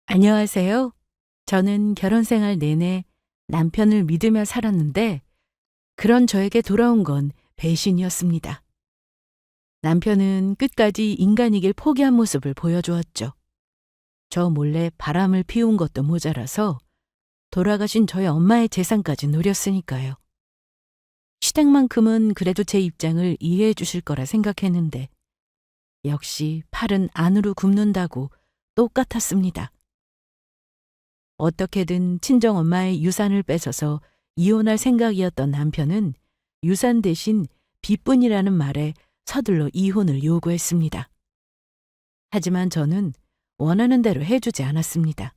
안녕하세요. 저는 결혼 생활 내내 남편을 믿으며 살았는데 그런 저에게 돌아온 건 배신이었습니다. 남편은 끝까지 인간이길 포기한 모습을 보여주었죠. 저 몰래 바람을 피운 것도 모자라서 돌아가신 저희 엄마의 재산까지 노렸으니까요. 시댁만큼은 그래도 제 입장을 이해해 주실 거라 생각했는데 역시 팔은 안으로 굽는다고 똑같았습니다. 어떻게든 친정엄마의 유산을 뺏어서 이혼할 생각이었던 남편은 유산 대신 빚뿐이라는 말에 서둘러 이혼을 요구했습니다. 하지만 저는 원하는 대로 해주지 않았습니다.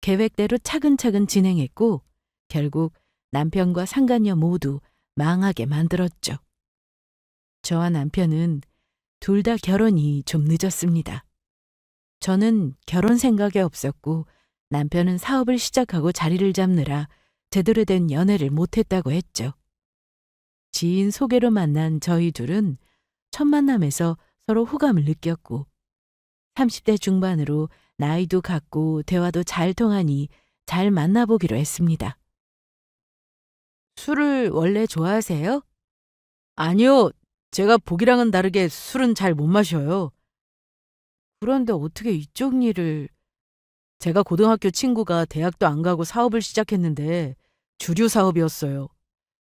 계획대로 차근차근 진행했고 결국 남편과 상간녀 모두 망하게 만들었죠. 저와 남편은 둘 다 결혼이 좀 늦었습니다. 저는 결혼 생각이 없었고 남편은 사업을 시작하고 자리를 잡느라 제대로 된 연애를 못했다고 했죠. 지인 소개로 만난 저희 둘은 첫 만남에서 서로 호감을 느꼈고 30대 중반으로 나이도 같고 대화도 잘 통하니 잘 만나보기로 했습니다. 술을 원래 좋아하세요? 아니요. 제가 보기랑은 다르게 술은 잘 못 마셔요. 그런데 어떻게 이쪽 일을... 제가 고등학교 친구가 대학도 안 가고 사업을 시작했는데 주류 사업이었어요.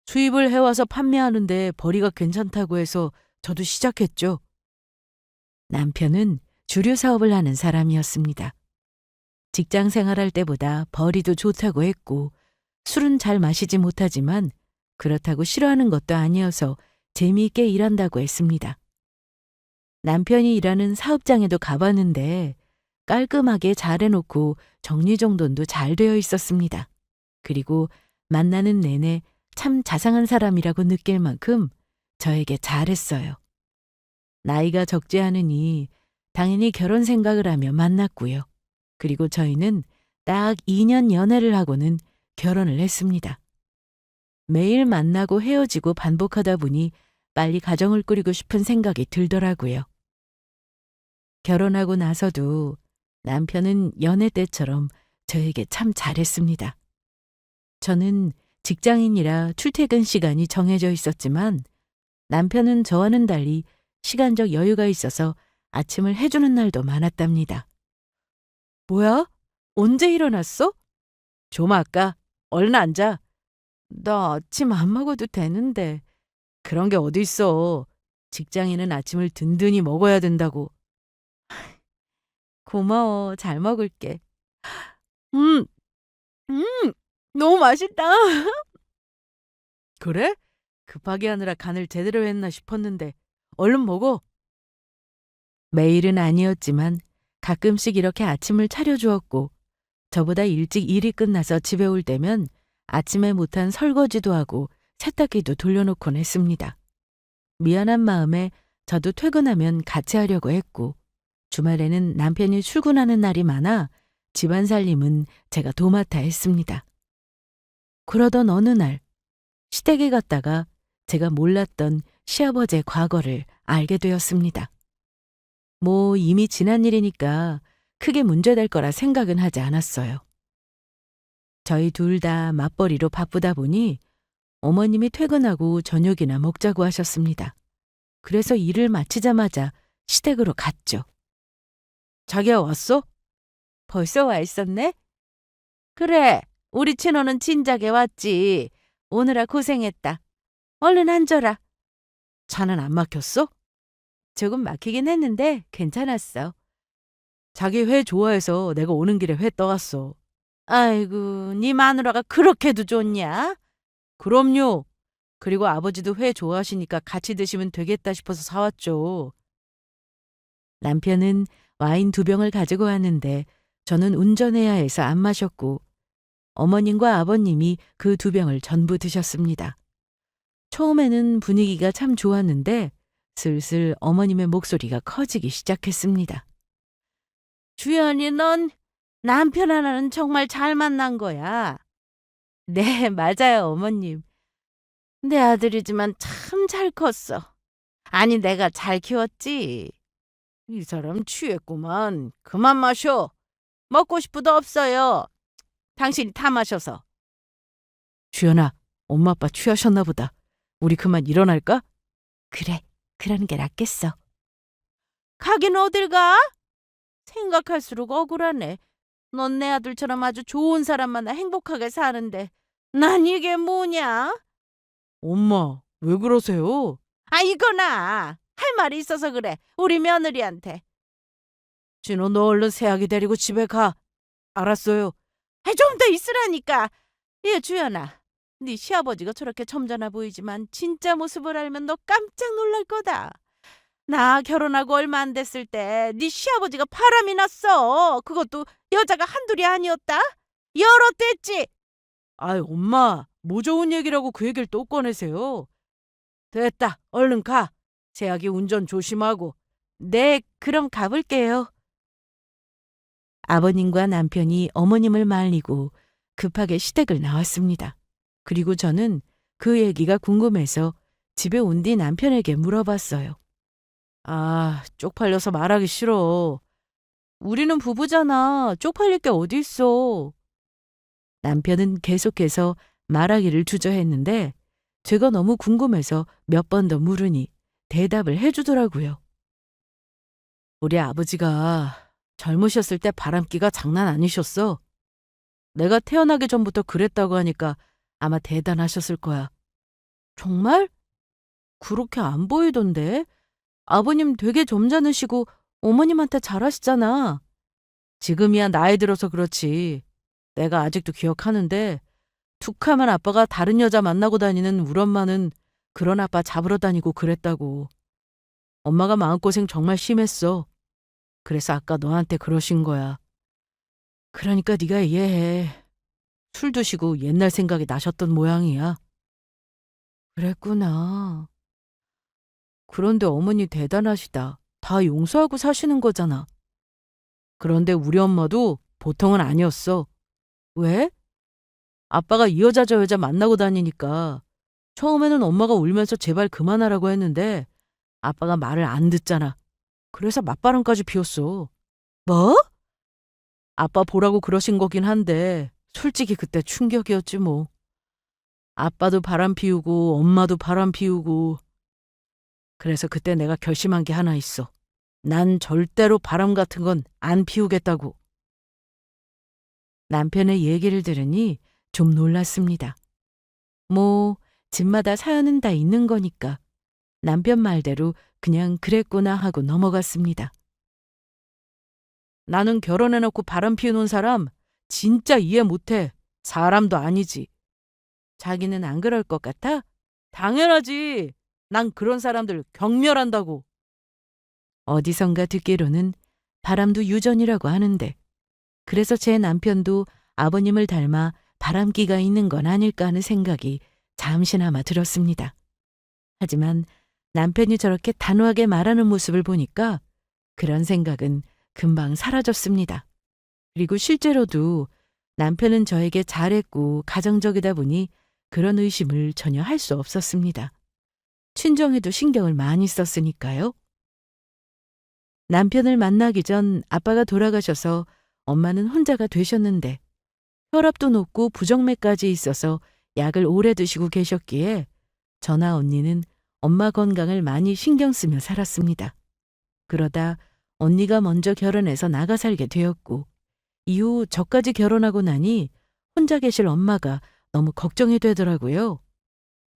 수입을 해와서 판매하는데 벌이가 괜찮다고 해서 저도 시작했죠. 남편은 주류 사업을 하는 사람이었습니다. 직장 생활할 때보다 벌이도 좋다고 했고 술은 잘 마시지 못하지만 그렇다고 싫어하는 것도 아니어서 재미있게 일한다고 했습니다. 남편이 일하는 사업장에도 가봤는데 깔끔하게 잘 해놓고 정리정돈도 잘 되어 있었습니다. 그리고 만나는 내내 참 자상한 사람이라고 느낄 만큼 저에게 잘했어요. 나이가 적지 않으니 당연히 결혼 생각을 하며 만났고요. 그리고 저희는 딱 2년 연애를 하고는 결혼을 했습니다. 매일 만나고 헤어지고 반복하다 보니 빨리 가정을 꾸리고 싶은 생각이 들더라고요. 결혼하고 나서도 남편은 연애 때처럼 저에게 참 잘했습니다. 저는 직장인이라 출퇴근 시간이 정해져 있었지만 남편은 저와는 달리 시간적 여유가 있어서 아침을 해주는 날도 많았답니다. 뭐야? 언제 일어났어? 좀 아까. 얼른 앉아. 나 아침 안 먹어도 되는데. 그런 게 어디 있어. 직장인은 아침을 든든히 먹어야 된다고. 고마워. 잘 먹을게. 음, 음, 너무 맛있다. 그래? 급하게 하느라 간을 제대로 했나 싶었는데 얼른 먹어. 매일은 아니었지만 가끔씩 이렇게 아침을 차려주었고 저보다 일찍 일이 끝나서 집에 올 때면 아침에 못한 설거지도 하고 세탁기도 돌려놓곤 했습니다. 미안한 마음에 저도 퇴근하면 같이 하려고 했고 주말에는 남편이 출근하는 날이 많아 집안 살림은 제가 도맡아 했습니다. 그러던 어느 날 시댁에 갔다가 제가 몰랐던 시아버지의 과거를 알게 되었습니다. 뭐 이미 지난 일이니까 크게 문제될 거라 생각은 하지 않았어요. 저희 둘 다 맞벌이로 바쁘다 보니 어머님이 퇴근하고 저녁이나 먹자고 하셨습니다. 그래서 일을 마치자마자 시댁으로 갔죠. 자기야 왔어? 벌써 와 있었네? 그래, 우리 친호는 진작에 왔지. 오느라 고생했다. 얼른 앉아라. 차는 안 막혔어? 조금 막히긴 했는데 괜찮았어. 자기 회 좋아해서 내가 오는 길에 회 떠왔어. 아이고, 네 마누라가 그렇게도 좋냐? 그럼요. 그리고 아버지도 회 좋아하시니까 같이 드시면 되겠다 싶어서 사왔죠. 남편은 와인 2병을 가지고 왔는데 저는 운전해야 해서 안 마셨고 어머님과 아버님이 그 2병을 전부 드셨습니다. 처음에는 분위기가 참 좋았는데 슬슬 어머님의 목소리가 커지기 시작했습니다. 주연이 넌 남편 하나는 정말 잘 만난 거야. 네, 맞아요, 어머님. 내 아들이지만 참 잘 컸어. 아니, 내가 잘 키웠지. 이 사람 취했구만. 그만 마셔. 먹고 싶어도 없어요. 당신이 다 마셔서. 주연아, 엄마 아빠 취하셨나 보다. 우리 그만 일어날까? 그래, 그러는 게 낫겠어. 가긴 어딜 가? 생각할수록 억울하네. 넌 내 아들처럼 아주 좋은 사람 만나 행복하게 사는데 난 이게 뭐냐? 엄마, 왜 그러세요? 아, 이거나 할 말이 있어서 그래. 우리 며느리한테. 진호, 너 얼른 새아기 데리고 집에 가. 알았어요. 좀 더 있으라니까. 예, 주연아. 네 시아버지가 저렇게 점잖아 보이지만 진짜 모습을 알면 너 깜짝 놀랄 거다. 나 결혼하고 얼마 안 됐을 때 네 시아버지가 바람이 났어. 그것도 여자가 한둘이 아니었다. 여러 때지. 아이, 엄마, 뭐 좋은 얘기라고 그 얘기를 또 꺼내세요. 됐다, 얼른 가. 제약이 운전 조심하고. 네, 그럼 가볼게요. 아버님과 남편이 어머님을 말리고 급하게 시댁을 나왔습니다. 그리고 저는 그 얘기가 궁금해서 집에 온 뒤 남편에게 물어봤어요. 아, 쪽팔려서 말하기 싫어. 우리는 부부잖아. 쪽팔릴 게 어디 있어. 남편은 계속해서 말하기를 주저했는데 제가 너무 궁금해서 몇 번 더 물으니 대답을 해주더라고요. 우리 아버지가 젊으셨을 때 바람기가 장난 아니셨어. 내가 태어나기 전부터 그랬다고 하니까 아마 대단하셨을 거야. 정말? 그렇게 안 보이던데? 아버님 되게 점잖으시고 어머님한테 잘하시잖아. 지금이야 나이 들어서 그렇지. 내가 아직도 기억하는데 툭하면 아빠가 다른 여자 만나고 다니는 우리 엄마는 그런 아빠 잡으러 다니고 그랬다고. 엄마가 마음고생 정말 심했어. 그래서 아까 너한테 그러신 거야. 그러니까 네가 이해해. 술 드시고 옛날 생각이 나셨던 모양이야. 그랬구나. 그런데 어머니 대단하시다. 다 용서하고 사시는 거잖아. 그런데 우리 엄마도 보통은 아니었어. 왜? 아빠가 이 여자 저 여자 만나고 다니니까 처음에는 엄마가 울면서 제발 그만하라고 했는데 아빠가 말을 안 듣잖아. 그래서 맞바람까지 피웠어. 뭐? 아빠 보라고 그러신 거긴 한데 솔직히 그때 충격이었지 뭐. 아빠도 바람 피우고 엄마도 바람 피우고. 그래서 그때 내가 결심한 게 하나 있어. 난 절대로 바람 같은 건 안 피우겠다고. 남편의 얘기를 들으니 좀 놀랐습니다. 뭐 집마다 사연은 다 있는 거니까 남편 말대로 그냥 그랬구나 하고 넘어갔습니다. 나는 결혼해놓고 바람 피우는 사람 진짜 이해 못해. 사람도 아니지. 자기는 안 그럴 것 같아? 당연하지. 난 그런 사람들 경멸한다고. 어디선가 듣기로는 바람도 유전이라고 하는데 그래서 제 남편도 아버님을 닮아 바람기가 있는 건 아닐까 하는 생각이 잠시나마 들었습니다. 하지만 남편이 저렇게 단호하게 말하는 모습을 보니까 그런 생각은 금방 사라졌습니다. 그리고 실제로도 남편은 저에게 잘했고 가정적이다 보니 그런 의심을 전혀 할 수 없었습니다. 친정에도 신경을 많이 썼으니까요. 남편을 만나기 전 아빠가 돌아가셔서 엄마는 혼자가 되셨는데 혈압도 높고 부정맥까지 있어서 약을 오래 드시고 계셨기에 저나 언니는 엄마 건강을 많이 신경 쓰며 살았습니다. 그러다 언니가 먼저 결혼해서 나가 살게 되었고 이후 저까지 결혼하고 나니 혼자 계실 엄마가 너무 걱정이 되더라고요.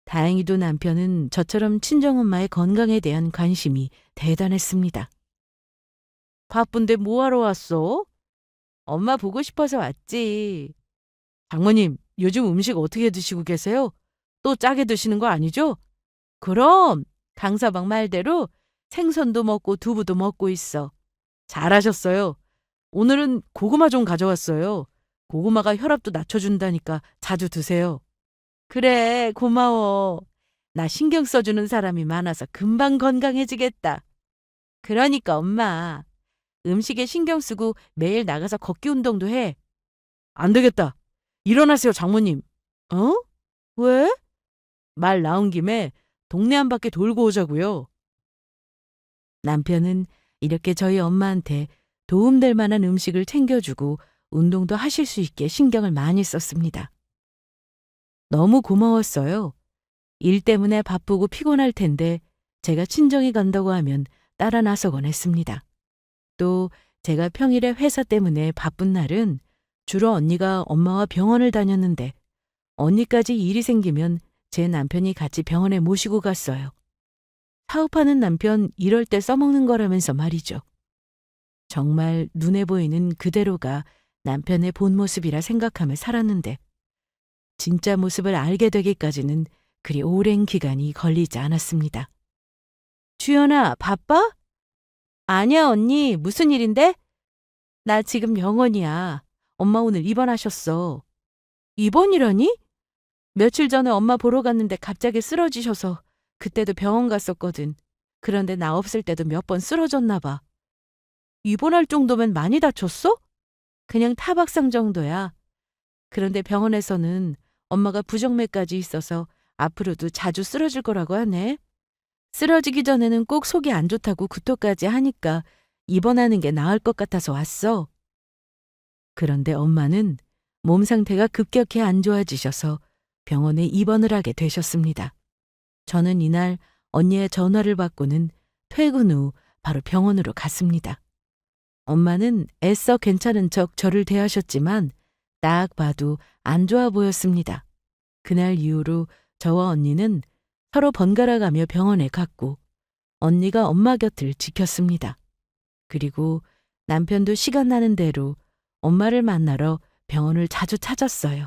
다행히도 남편은 저처럼 친정엄마의 건강에 대한 관심이 대단했습니다. 바쁜데 뭐하러 왔어? 엄마 보고 싶어서 왔지. 장모님, 요즘 음식 어떻게 드시고 계세요? 또 짜게 드시는 거 아니죠? 그럼 강서방 말대로 생선도 먹고 두부도 먹고 있어. 잘하셨어요. 오늘은 고구마 좀 가져왔어요. 고구마가 혈압도 낮춰준다니까 자주 드세요. 그래, 고마워. 나 신경 써주는 사람이 많아서 금방 건강해지겠다. 그러니까 엄마, 음식에 신경 쓰고 매일 나가서 걷기 운동도 해. 안 되겠다. 일어나세요, 장모님. 어? 왜? 말 나온 김에 동네 한 바퀴 돌고 오자고요. 남편은 이렇게 저희 엄마한테 도움될 만한 음식을 챙겨주고 운동도 하실 수 있게 신경을 많이 썼습니다. 너무 고마웠어요. 일 때문에 바쁘고 피곤할 텐데 제가 친정에 간다고 하면 따라 나서곤 했습니다. 또 제가 평일에 회사 때문에 바쁜 날은 주로 언니가 엄마와 병원을 다녔는데 언니까지 일이 생기면 제 남편이 같이 병원에 모시고 갔어요. 사업하는 남편 이럴 때 써먹는 거라면서 말이죠. 정말 눈에 보이는 그대로가 남편의 본 모습이라 생각하며 살았는데 진짜 모습을 알게 되기까지는 그리 오랜 기간이 걸리지 않았습니다. 주연아, 바빠? 아니야, 언니. 무슨 일인데? 나 지금 병원이야. 엄마 오늘 입원하셨어. 입원이라니? 며칠 전에 엄마 보러 갔는데 갑자기 쓰러지셔서 그때도 병원 갔었거든. 그런데 나 없을 때도 몇 번 쓰러졌나 봐. 입원할 정도면 많이 다쳤어? 그냥 타박상 정도야. 그런데 병원에서는 엄마가 부정맥까지 있어서 앞으로도 자주 쓰러질 거라고 하네. 쓰러지기 전에는 꼭 속이 안 좋다고 구토까지 하니까 입원하는 게 나을 것 같아서 왔어. 그런데 엄마는 몸 상태가 급격히 안 좋아지셔서 병원에 입원을 하게 되셨습니다. 저는 이날 언니의 전화를 받고는 퇴근 후 바로 병원으로 갔습니다. 엄마는 애써 괜찮은 척 저를 대하셨지만 딱 봐도 안 좋아 보였습니다. 그날 이후로 저와 언니는 서로 번갈아가며 병원에 갔고 언니가 엄마 곁을 지켰습니다. 그리고 남편도 시간 나는 대로 엄마를 만나러 병원을 자주 찾았어요.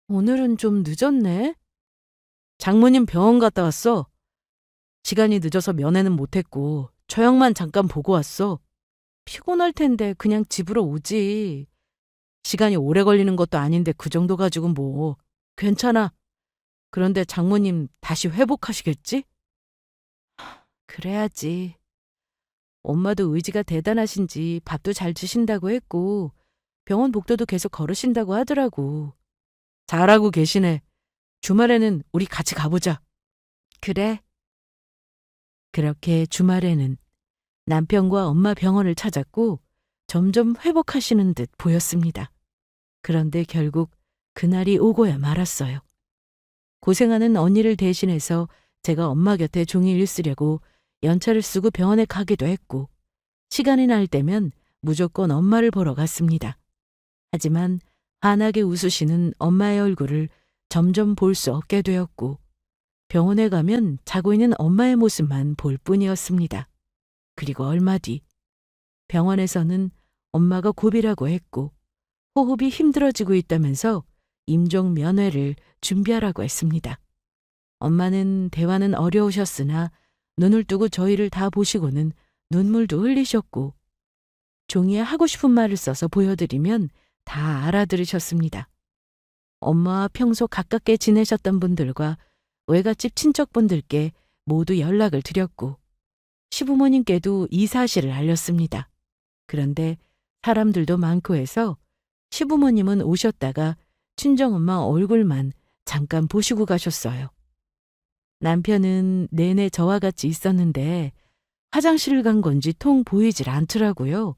오늘은 좀 늦었네. 장모님 병원 갔다 왔어. 시간이 늦어서 면회는 못했고 처형만 잠깐 보고 왔어. 피곤할 텐데 그냥 집으로 오지. 시간이 오래 걸리는 것도 아닌데 그 정도 가지고 뭐. 괜찮아. 그런데 장모님 다시 회복하시겠지? 그래야지. 엄마도 의지가 대단하신지 밥도 잘 드신다고 했고 병원 복도도 계속 걸으신다고 하더라고. 잘하고 계시네. 주말에는 우리 같이 가보자. 그래. 그렇게 주말에는 남편과 엄마 병원을 찾았고 점점 회복하시는 듯 보였습니다. 그런데 결국 그날이 오고야 말았어요. 고생하는 언니를 대신해서 제가 엄마 곁에 종일 쓰려고 연차를 쓰고 병원에 가기도 했고 시간이 날 때면 무조건 엄마를 보러 갔습니다. 하지만 환하게 웃으시는 엄마의 얼굴을 점점 볼 수 없게 되었고 병원에 가면 자고 있는 엄마의 모습만 볼 뿐이었습니다. 그리고 얼마 뒤 병원에서는 엄마가 고비라고 했고 호흡이 힘들어지고 있다면서 임종 면회를 준비하라고 했습니다. 엄마는 대화는 어려우셨으나 눈을 뜨고 저희를 다 보시고는 눈물도 흘리셨고 종이에 하고 싶은 말을 써서 보여드리면 다 알아들으셨습니다. 엄마와 평소 가깝게 지내셨던 분들과 외갓집 친척분들께 모두 연락을 드렸고 시부모님께도 이 사실을 알렸습니다. 그런데 사람들도 많고 해서 시부모님은 오셨다가 친정엄마 얼굴만 잠깐 보시고 가셨어요. 남편은 내내 저와 같이 있었는데 화장실을 간 건지 통 보이질 않더라고요.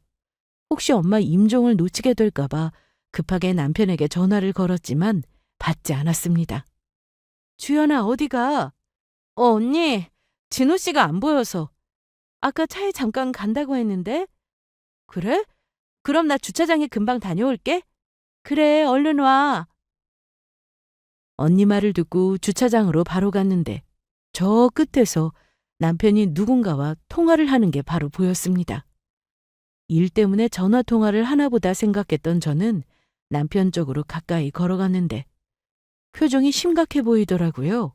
혹시 엄마 임종을 놓치게 될까봐 급하게 남편에게 전화를 걸었지만 받지 않았습니다. 주연아, 어디가? 언니, 진호 씨가 안 보여서. 아까 차에 잠깐 간다고 했는데. 그래? 그럼 나 주차장에 금방 다녀올게. 그래, 얼른 와. 언니 말을 듣고 주차장으로 바로 갔는데 저 끝에서 남편이 누군가와 통화를 하는 게 바로 보였습니다. 일 때문에 전화 통화를 하나보다 생각했던 저는 남편 쪽으로 가까이 걸어갔는데 표정이 심각해 보이더라고요.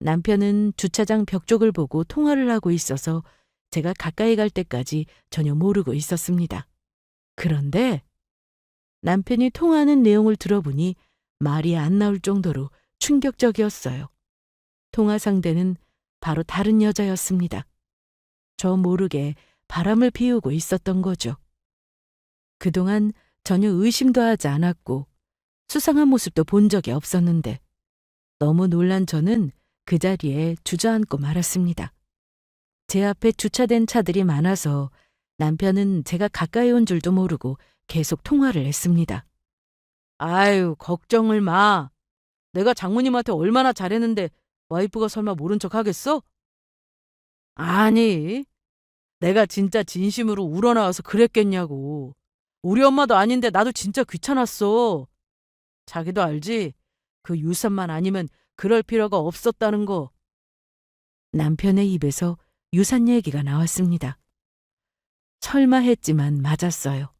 남편은 주차장 벽 쪽을 보고 통화를 하고 있어서 제가 가까이 갈 때까지 전혀 모르고 있었습니다. 그런데 남편이 통화하는 내용을 들어보니 말이 안 나올 정도로 충격적이었어요. 통화 상대는 바로 다른 여자였습니다. 저 모르게 바람을 피우고 있었던 거죠. 그동안 전혀 의심도 하지 않았고 수상한 모습도 본 적이 없었는데 너무 놀란 저는 그 자리에 주저앉고 말았습니다. 제 앞에 주차된 차들이 많아서 남편은 제가 가까이 온 줄도 모르고 계속 통화를 했습니다. 아유, 걱정을 마. 내가 장모님한테 얼마나 잘했는데 와이프가 설마 모른 척 하겠어? 아니, 내가 진짜 진심으로 우러나와서 그랬겠냐고. 우리 엄마도 아닌데 나도 진짜 귀찮았어. 자기도 알지? 그 유산만 아니면 그럴 필요가 없었다는 거. 남편의 입에서 유산 얘기가 나왔습니다. 설마 했지만 맞았어요.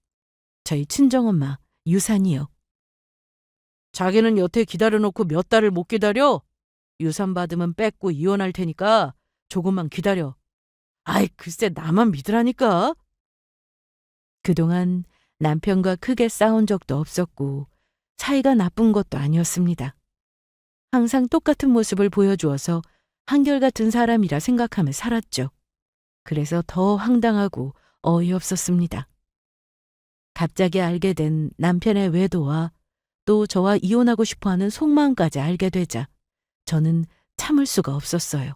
저희 친정엄마 유산이요. 자기는 여태 기다려놓고 몇 달을 못 기다려? 유산 받으면 뺏고 이혼할 테니까 조금만 기다려. 아이, 글쎄 나만 믿으라니까. 그동안 남편과 크게 싸운 적도 없었고 사이가 나쁜 것도 아니었습니다. 항상 똑같은 모습을 보여주어서 한결같은 사람이라 생각하며 살았죠. 그래서 더 황당하고 어이없었습니다. 갑자기 알게 된 남편의 외도와 또 저와 이혼하고 싶어하는 속마음까지 알게 되자 저는 참을 수가 없었어요.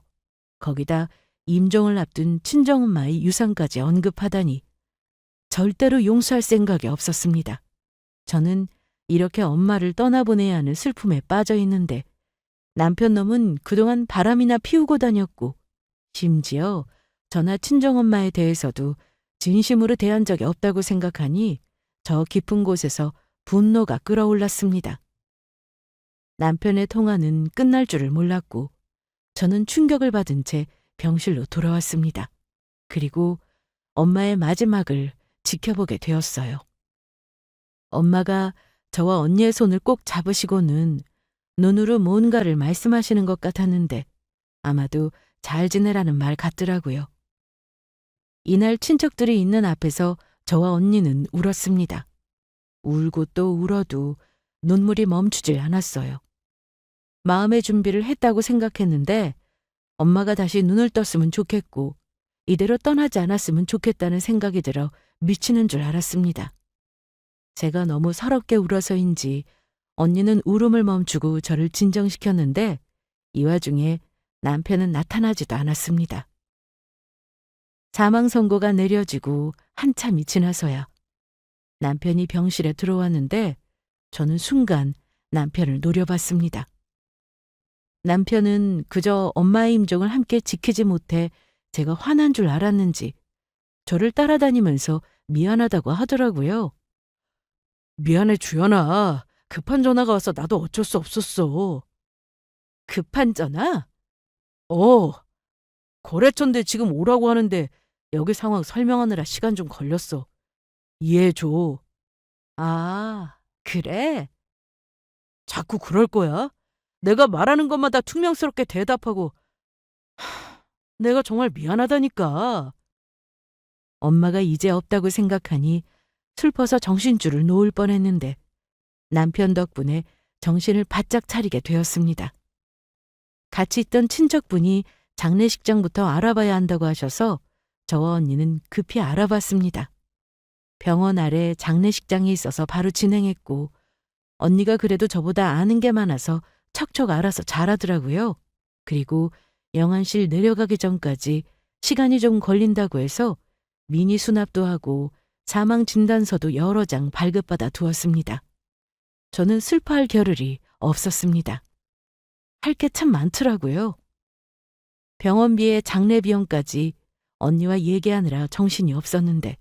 거기다 임종을 앞둔 친정엄마의 유산까지 언급하다니 절대로 용서할 생각이 없었습니다. 저는 이렇게 엄마를 떠나보내야 하는 슬픔에 빠져 있는데 남편 놈은 그동안 바람이나 피우고 다녔고 심지어 저나 친정엄마에 대해서도 진심으로 대한 적이 없다고 생각하니 저 깊은 곳에서 분노가 끓어올랐습니다. 남편의 통화는 끝날 줄을 몰랐고 저는 충격을 받은 채 병실로 돌아왔습니다. 그리고 엄마의 마지막을 지켜보게 되었어요. 엄마가 저와 언니의 손을 꼭 잡으시고는 눈으로 뭔가를 말씀하시는 것 같았는데 아마도 잘 지내라는 말 같더라고요. 이날 친척들이 있는 앞에서 저와 언니는 울었습니다. 울고 또 울어도 눈물이 멈추질 않았어요. 마음의 준비를 했다고 생각했는데 엄마가 다시 눈을 떴으면 좋겠고 이대로 떠나지 않았으면 좋겠다는 생각이 들어 미치는 줄 알았습니다. 제가 너무 서럽게 울어서인지 언니는 울음을 멈추고 저를 진정시켰는데 이 와중에 남편은 나타나지도 않았습니다. 사망 선고가 내려지고 한참이 지나서야 남편이 병실에 들어왔는데 저는 순간 남편을 노려봤습니다. 남편은 그저 엄마의 임종을 함께 지키지 못해 제가 화난 줄 알았는지 저를 따라다니면서 미안하다고 하더라고요. 미안해 주연아. 급한 전화가 와서 나도 어쩔 수 없었어. 급한 전화? 어, 거래처인데 지금 오라고 하는데 여기 상황 설명하느라 시간 좀 걸렸어. 이해해줘. 아, 그래? 자꾸 그럴 거야? 내가 말하는 것마다 퉁명스럽게 대답하고 내가 정말 미안하다니까. 엄마가 이제 없다고 생각하니 슬퍼서 정신줄을 놓을 뻔했는데 남편 덕분에 정신을 바짝 차리게 되었습니다. 같이 있던 친척분이 장례식장부터 알아봐야 한다고 하셔서 저와 언니는 급히 알아봤습니다. 병원 아래 장례식장이 있어서 바로 진행했고 언니가 그래도 저보다 아는 게 많아서 척척 알아서 잘하더라고요. 그리고 영안실 내려가기 전까지 시간이 좀 걸린다고 해서 미니 수납도 하고 사망 진단서도 여러 장 발급받아 두었습니다. 저는 슬퍼할 겨를이 없었습니다. 할 게 참 많더라고요. 병원비에 장례 비용까지 언니와 얘기하느라 정신이 없었는데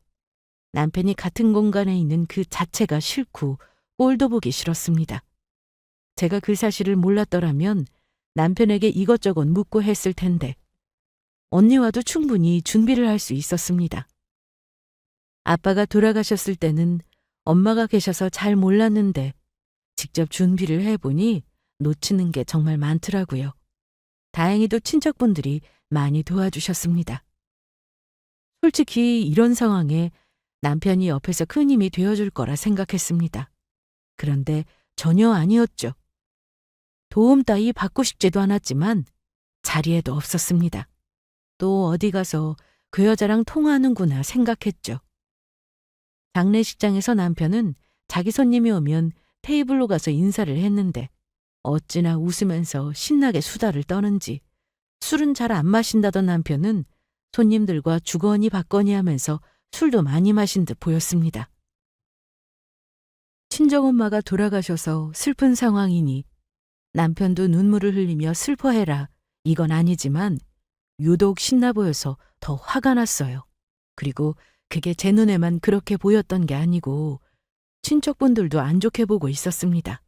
남편이 같은 공간에 있는 그 자체가 싫고 꼴도 보기 싫었습니다. 제가 그 사실을 몰랐더라면 남편에게 이것저것 묻고 했을 텐데 언니와도 충분히 준비를 할 수 있었습니다. 아빠가 돌아가셨을 때는 엄마가 계셔서 잘 몰랐는데 직접 준비를 해보니 놓치는 게 정말 많더라고요. 다행히도 친척분들이 많이 도와주셨습니다. 솔직히 이런 상황에 남편이 옆에서 큰 힘이 되어줄 거라 생각했습니다. 그런데 전혀 아니었죠. 도움 따위 받고 싶지도 않았지만 자리에도 없었습니다. 또 어디 가서 그 여자랑 통화하는구나 생각했죠. 장례식장에서 남편은 자기 손님이 오면 테이블로 가서 인사를 했는데 어찌나 웃으면서 신나게 수다를 떠는지 술은 잘 안 마신다던 남편은 손님들과 주거니 받거니 하면서 술도 많이 마신 듯 보였습니다. 친정엄마가 돌아가셔서 슬픈 상황이니 남편도 눈물을 흘리며 슬퍼해라. 이건 아니지만 유독 신나 보여서 더 화가 났어요. 그리고 그게 제 눈에만 그렇게 보였던 게 아니고 친척분들도 안 좋게 보고 있었습니다.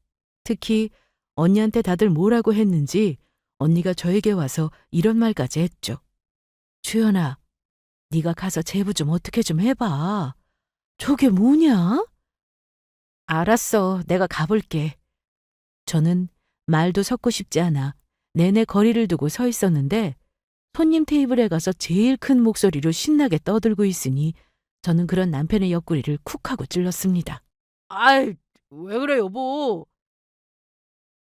특히 언니한테 다들 뭐라고 했는지 언니가 저에게 와서 이런 말까지 했죠. 주연아, 네가 가서 제부 좀 어떻게 좀 해봐. 저게 뭐냐? 알았어, 내가 가볼게. 저는 말도 섞고 싶지 않아 내내 거리를 두고 서 있었는데 손님 테이블에 가서 제일 큰 목소리로 신나게 떠들고 있으니 저는 그런 남편의 옆구리를 쿡 하고 찔렀습니다. 아이, 왜 그래, 여보?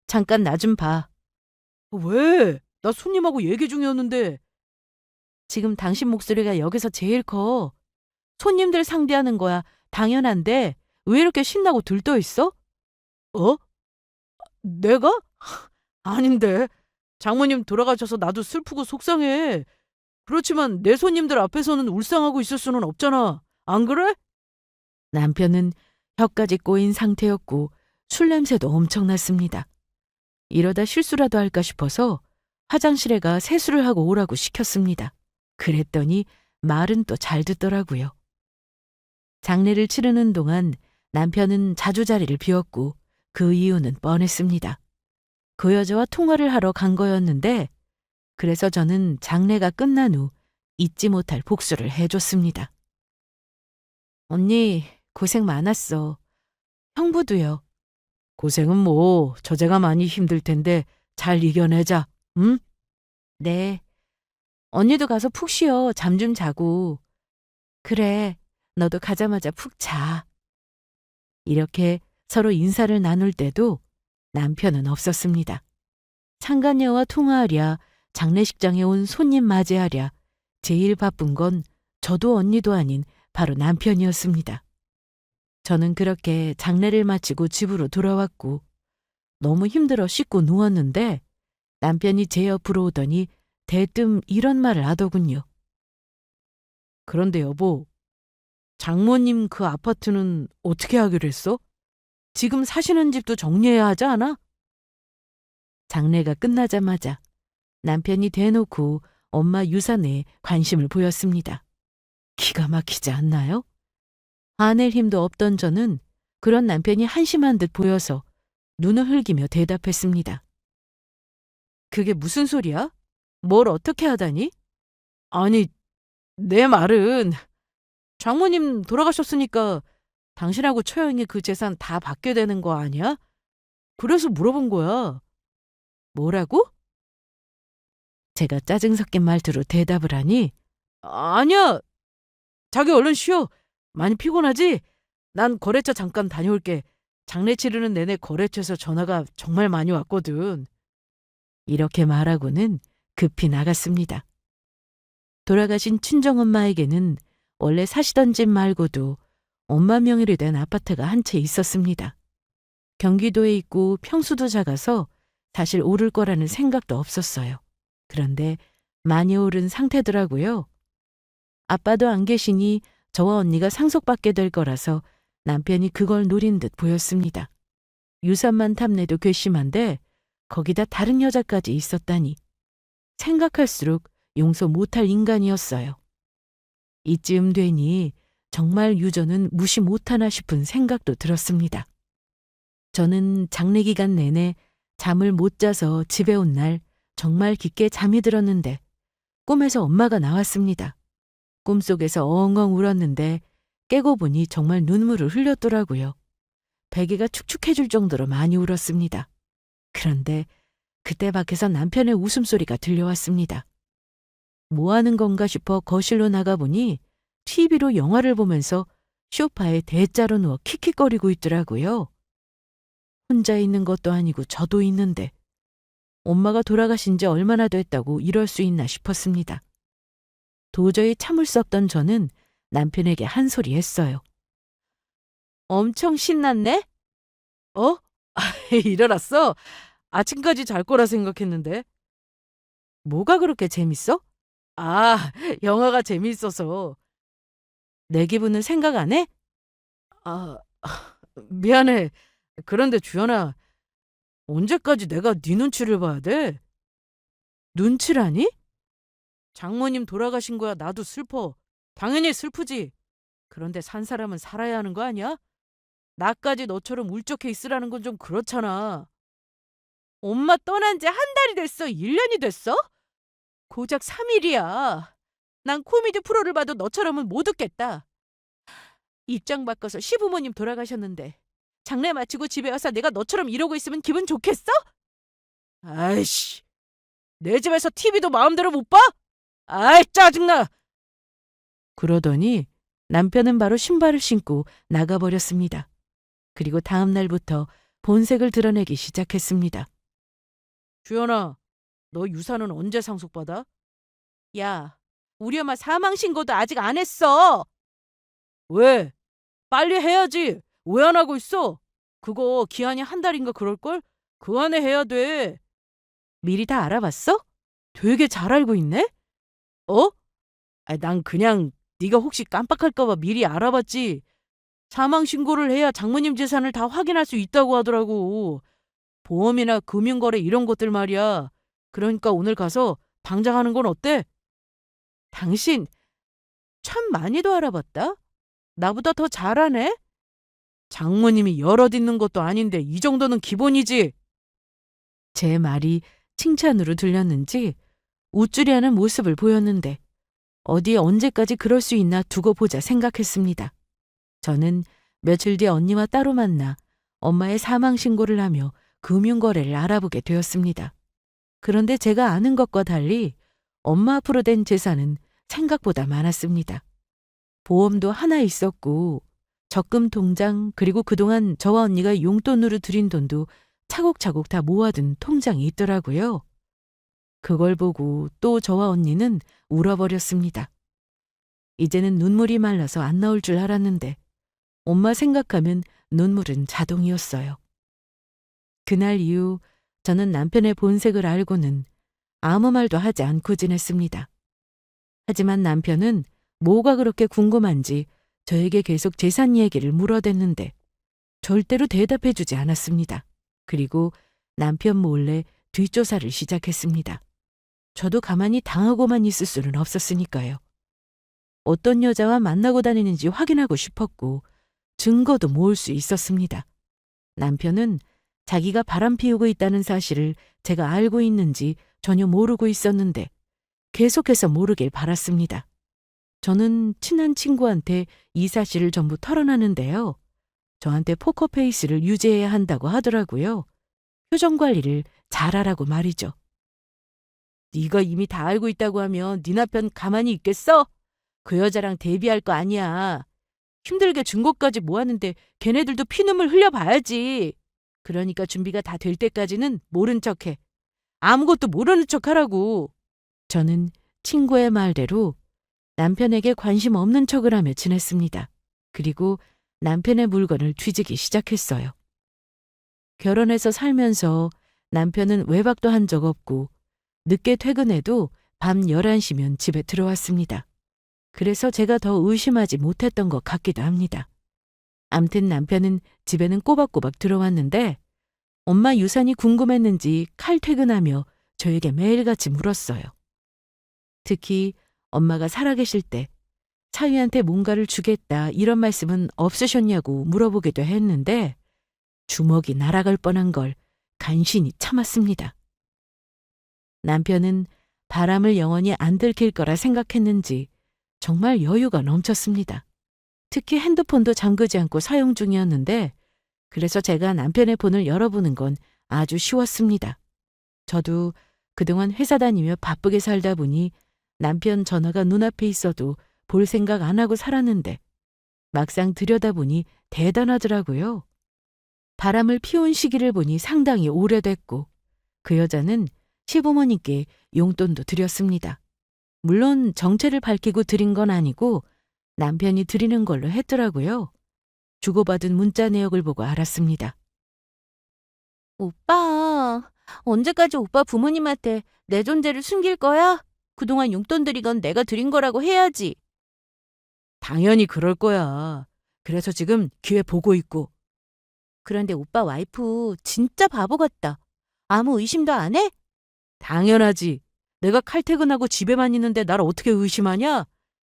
잠깐 나 좀 봐. 왜? 나 손님하고 얘기 중이었는데. 지금 당신 목소리가 여기서 제일 커. 손님들 상대하는 거야. 당연한데 왜 이렇게 신나고 들떠 있어? 어? 내가? 아닌데. 장모님 돌아가셔서 나도 슬프고 속상해. 그렇지만 내 손님들 앞에서는 울상하고 있을 수는 없잖아. 안 그래? 남편은 혀까지 꼬인 상태였고 술 냄새도 엄청났습니다. 이러다 실수라도 할까 싶어서 화장실에 가 세수를 하고 오라고 시켰습니다. 그랬더니 말은 또 잘 듣더라고요. 장례를 치르는 동안 남편은 자주 자리를 비웠고 그 이유는 뻔했습니다. 그 여자와 통화를 하러 간 거였는데 그래서 저는 장례가 끝난 후 잊지 못할 복수를 해줬습니다. 언니, 고생 많았어. 형부도요. 고생은 뭐, 저제가 많이 힘들 텐데 잘 이겨내자, 응? 네. 언니도 가서 푹 쉬어. 잠 좀 자고. 그래, 너도 가자마자 푹 자. 이렇게 서로 인사를 나눌 때도 남편은 없었습니다. 창간녀와 통화하랴, 장례식장에 온 손님 맞이하랴, 제일 바쁜 건 저도 언니도 아닌 바로 남편이었습니다. 저는 그렇게 장례를 마치고 집으로 돌아왔고 너무 힘들어 씻고 누웠는데 남편이 제 옆으로 오더니 대뜸 이런 말을 하더군요. 그런데 여보, 장모님 그 아파트는 어떻게 하기로 했어? 지금 사시는 집도 정리해야 하지 않아? 장례가 끝나자마자 남편이 대놓고 엄마 유산에 관심을 보였습니다. 기가 막히지 않나요? 화낼 힘도 없던 저는 그런 남편이 한심한 듯 보여서 눈을 흘기며 대답했습니다. 그게 무슨 소리야? 뭘 어떻게 하다니? 아니, 내 말은 장모님 돌아가셨으니까 당신하고 처형이 그 재산 다 받게 되는 거 아니야? 그래서 물어본 거야. 뭐라고? 제가 짜증 섞인 말투로 대답을 하니 아니야. 자기 얼른 쉬어. 많이 피곤하지? 난 거래처 잠깐 다녀올게. 장례 치르는 내내 거래처에서 전화가 정말 많이 왔거든. 이렇게 말하고는 급히 나갔습니다. 돌아가신 친정엄마에게는 원래 사시던 집 말고도 엄마 명의로 된 아파트가 한 채 있었습니다. 경기도에 있고 평수도 작아서 사실 오를 거라는 생각도 없었어요. 그런데 많이 오른 상태더라고요. 아빠도 안 계시니 저와 언니가 상속받게 될 거라서 남편이 그걸 노린 듯 보였습니다. 유산만 탐내도 괘씸한데 거기다 다른 여자까지 있었다니 생각할수록 용서 못할 인간이었어요. 이쯤 되니 정말 유저는 무시 못하나 싶은 생각도 들었습니다. 저는 장례 기간 내내 잠을 못 자서 집에 온 날 정말 깊게 잠이 들었는데 꿈에서 엄마가 나왔습니다. 꿈속에서 엉엉 울었는데 깨고 보니 정말 눈물을 흘렸더라고요. 베개가 축축해질 정도로 많이 울었습니다. 그런데 그때 밖에서 남편의 웃음소리가 들려왔습니다. 뭐 하는 건가 싶어 거실로 나가보니 TV로 영화를 보면서 소파에 대자로 누워 킥킥거리고 있더라고요. 혼자 있는 것도 아니고 저도 있는데 엄마가 돌아가신 지 얼마나 됐다고 이럴 수 있나 싶었습니다. 도저히 참을 수 없던 저는 남편에게 한 소리 했어요. 엄청 신났네? 어? 일어났어? 아침까지 잘 거라 생각했는데. 뭐가 그렇게 재밌어? 아, 영화가 재미있어서. 내 기분은 생각 안 해? 아, 미안해. 그런데 주연아, 언제까지 내가 네 눈치를 봐야 돼? 눈치라니? 장모님 돌아가신 거야. 나도 슬퍼. 당연히 슬프지. 그런데 산 사람은 살아야 하는 거 아니야? 나까지 너처럼 울적해 있으라는 건 좀 그렇잖아. 엄마 떠난 지 한 달이 됐어? 1년이 됐어? 고작 3일이야. 난 코미디 프로를 봐도 너처럼은 못 웃겠다. 입장 바꿔서 시부모님 돌아가셨는데 장례 마치고 집에 와서 내가 너처럼 이러고 있으면 기분 좋겠어? 아이씨, 내 집에서 TV도 마음대로 못 봐? 아이, 짜증나! 그러더니 남편은 바로 신발을 신고 나가버렸습니다. 그리고 다음 날부터 본색을 드러내기 시작했습니다. 주연아, 너 유산은 언제 상속받아? 야, 우리 엄마 사망신고도 아직 안 했어. 왜? 빨리 해야지. 왜 안 하고 있어? 그거 기한이 한 달인가 그럴걸? 그 안에 해야 돼. 미리 다 알아봤어? 되게 잘 알고 있네? 어? 난 그냥 네가 혹시 깜빡할까 봐 미리 알아봤지. 사망 신고를 해야 장모님 재산을 다 확인할 수 있다고 하더라고. 보험이나 금융거래 이런 것들 말이야. 그러니까 오늘 가서 당장 하는 건 어때? 당신 참 많이도 알아봤다? 나보다 더 잘하네? 장모님이 여럿 있는 것도 아닌데 이 정도는 기본이지. 제 말이 칭찬으로 들렸는지 우쭐해하는 모습을 보였는데 어디에 언제까지 그럴 수 있나 두고 보자 생각했습니다. 저는 며칠 뒤 언니와 따로 만나 엄마의 사망 신고를 하며 금융거래를 알아보게 되었습니다. 그런데 제가 아는 것과 달리 엄마 앞으로 된 재산은 생각보다 많았습니다. 보험도 하나 있었고 적금 통장 그리고 그동안 저와 언니가 용돈으로 들인 돈도 차곡차곡 다 모아둔 통장이 있더라고요. 그걸 보고 또 저와 언니는 울어버렸습니다. 이제는 눈물이 말라서 안 나올 줄 알았는데 엄마 생각하면 눈물은 자동이었어요. 그날 이후 저는 남편의 본색을 알고는 아무 말도 하지 않고 지냈습니다. 하지만 남편은 뭐가 그렇게 궁금한지 저에게 계속 재산 얘기를 물어댔는데 절대로 대답해주지 않았습니다. 그리고 남편 몰래 뒷조사를 시작했습니다. 저도 가만히 당하고만 있을 수는 없었으니까요. 어떤 여자와 만나고 다니는지 확인하고 싶었고 증거도 모을 수 있었습니다. 남편은 자기가 바람 피우고 있다는 사실을 제가 알고 있는지 전혀 모르고 있었는데 계속해서 모르길 바랐습니다. 저는 친한 친구한테 이 사실을 전부 털어놨는데요. 저한테 포커페이스를 유지해야 한다고 하더라고요. 표정 관리를 잘하라고 말이죠. 네가 이미 다 알고 있다고 하면 네 남편 가만히 있겠어? 그 여자랑 데뷔할 거 아니야. 힘들게 준 것까지 모았는데 걔네들도 피눈물 흘려봐야지. 그러니까 준비가 다 될 때까지는 모른 척해. 아무것도 모르는 척하라고. 저는 친구의 말대로 남편에게 관심 없는 척을 하며 지냈습니다. 그리고 남편의 물건을 뒤지기 시작했어요. 결혼해서 살면서 남편은 외박도 한 적 없고 늦게 퇴근해도 밤 11시면 집에 들어왔습니다. 그래서 제가 더 의심하지 못했던 것 같기도 합니다. 암튼 남편은 집에는 꼬박꼬박 들어왔는데 엄마 유산이 궁금했는지 칼퇴근하며 저에게 매일같이 물었어요. 특히 엄마가 살아계실 때 차위한테 뭔가를 주겠다 이런 말씀은 없으셨냐고 물어보기도 했는데 주먹이 날아갈 뻔한 걸 간신히 참았습니다. 남편은 바람을 영원히 안 들킬 거라 생각했는지 정말 여유가 넘쳤습니다. 특히 핸드폰도 잠그지 않고 사용 중이었는데 그래서 제가 남편의 폰을 열어보는 건 아주 쉬웠습니다. 저도 그동안 회사 다니며 바쁘게 살다 보니 남편 전화가 눈앞에 있어도 볼 생각 안 하고 살았는데 막상 들여다보니 대단하더라고요. 바람을 피운 시기를 보니 상당히 오래됐고 그 여자는 시부모님께 용돈도 드렸습니다. 물론 정체를 밝히고 드린 건 아니고 남편이 드리는 걸로 했더라고요. 주고받은 문자 내역을 보고 알았습니다. 오빠, 언제까지 오빠 부모님한테 내 존재를 숨길 거야? 그동안 용돈 드린 건 내가 드린 거라고 해야지. 당연히 그럴 거야. 그래서 지금 기회 보고 있고. 그런데 오빠 와이프 진짜 바보 같다. 아무 의심도 안 해? 당연하지. 내가 칼퇴근하고 집에만 있는데 날 어떻게 의심하냐?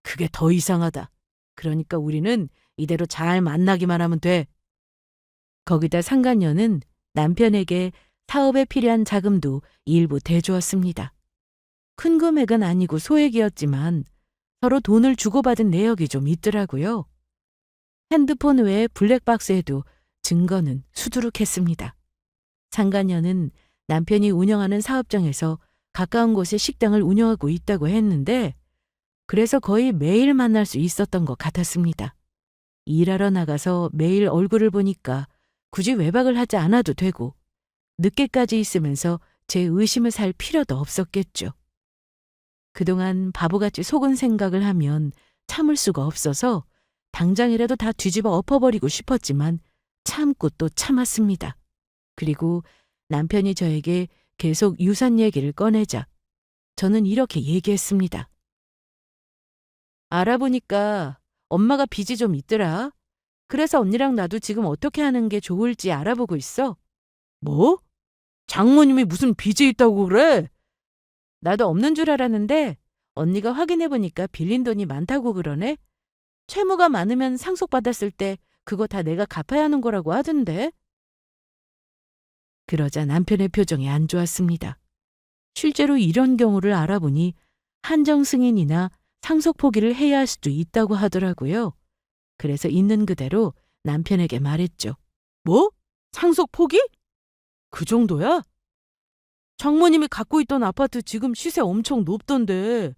그게 더 이상하다. 그러니까 우리는 이대로 잘 만나기만 하면 돼. 거기다 상간녀는 남편에게 사업에 필요한 자금도 일부 대주었습니다. 큰 금액은 아니고 소액이었지만 서로 돈을 주고받은 내역이 좀 있더라고요. 핸드폰 외에 블랙박스에도 증거는 수두룩했습니다. 상간녀는 남편이 운영하는 사업장에서 가까운 곳에 식당을 운영하고 있다고 했는데 그래서 거의 매일 만날 수 있었던 것 같았습니다. 일하러 나가서 매일 얼굴을 보니까 굳이 외박을 하지 않아도 되고 늦게까지 있으면서 제 의심을 살 필요도 없었겠죠. 그동안 바보같이 속은 생각을 하면 참을 수가 없어서 당장이라도 다 뒤집어 엎어버리고 싶었지만 참고 또 참았습니다. 그리고 남편이 저에게 계속 유산 얘기를 꺼내자 저는 이렇게 얘기했습니다. 알아보니까 엄마가 빚이 좀 있더라. 그래서 언니랑 나도 지금 어떻게 하는 게 좋을지 알아보고 있어. 뭐? 장모님이 무슨 빚이 있다고 그래? 나도 없는 줄 알았는데 언니가 확인해보니까 빌린 돈이 많다고 그러네. 채무가 많으면 상속받았을 때 그거 다 내가 갚아야 하는 거라고 하던데. 그러자 남편의 표정이 안 좋았습니다. 실제로 이런 경우를 알아보니 한정 승인이나 상속 포기를 해야 할 수도 있다고 하더라고요. 그래서 있는 그대로 남편에게 말했죠. 뭐? 상속 포기? 그 정도야? 장모님이 갖고 있던 아파트 지금 시세 엄청 높던데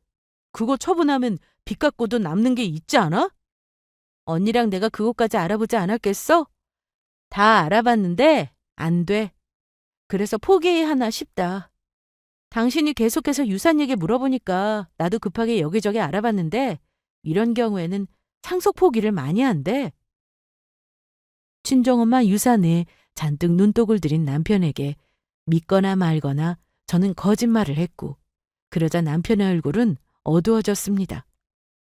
그거 처분하면 빚 갚고도 남는 게 있지 않아? 언니랑 내가 그것까지 알아보지 않았겠어? 다 알아봤는데 안 돼. 그래서 포기해야 하나 싶다. 당신이 계속해서 유산 얘기 물어보니까 나도 급하게 여기저기 알아봤는데 이런 경우에는 상속 포기를 많이 한대. 친정엄마 유산에 잔뜩 눈독을 들인 남편에게 믿거나 말거나 저는 거짓말을 했고 그러자 남편의 얼굴은 어두워졌습니다.